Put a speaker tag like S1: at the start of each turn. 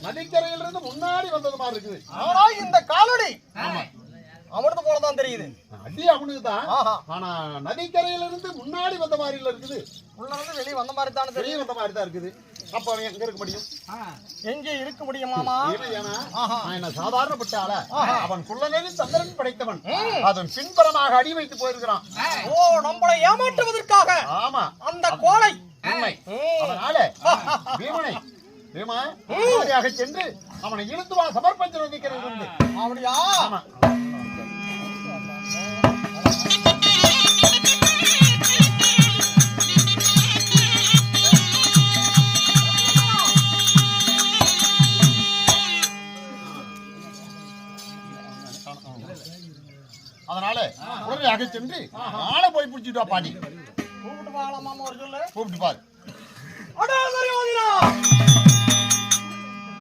S1: நதிக்கரையிலிருந்து முன்னாடி வந்தது மாதிரி இருக்குது.
S2: ஆனா இந்த காலடி அவனுக்கு போலதான் தெரியுது.
S1: அடி அவனுக்கு தான். ஆனா நதிக்கரையிலிருந்து முன்னாடி வந்த மாதிரி இருக்குது.
S2: உள்ள வந்து வெளியே வந்த மாதிரி தான்
S1: வெளியே வந்த மாதிரி தான் இருக்குது. அப்ப அவன் எங்க இருக்க முடியும்?
S2: எங்கே இருக்க முடியுமாமா?
S1: நான் என்ன சாதாரணப்பட்ட ஆள? அவன் குள்ளநெறி சந்திரன் படைத்தவன். அதன் பின்புறமாக அடி வைத்து போயிருக்கிறான்.
S2: ஓ, நம்மளை ஏமாற்றுவதற்காக.
S1: ஆமா,
S2: அந்த கோலை
S1: உண்மை. அதனால பீமனை சென்று அவனை இழுத்து வா சமர்ப்பஞ்சு நதிக்கிறது.
S2: அப்படியா?
S1: ஆமா. அதனால உடனடியாக சென்று ஆளை போய் பிடிச்சிட்டு வா பாடி.
S2: கூப்பிட்டு பாக்கலாமா? ஒரு சொல்லு.
S1: கூப்பிட்டு பாரு.
S2: அடா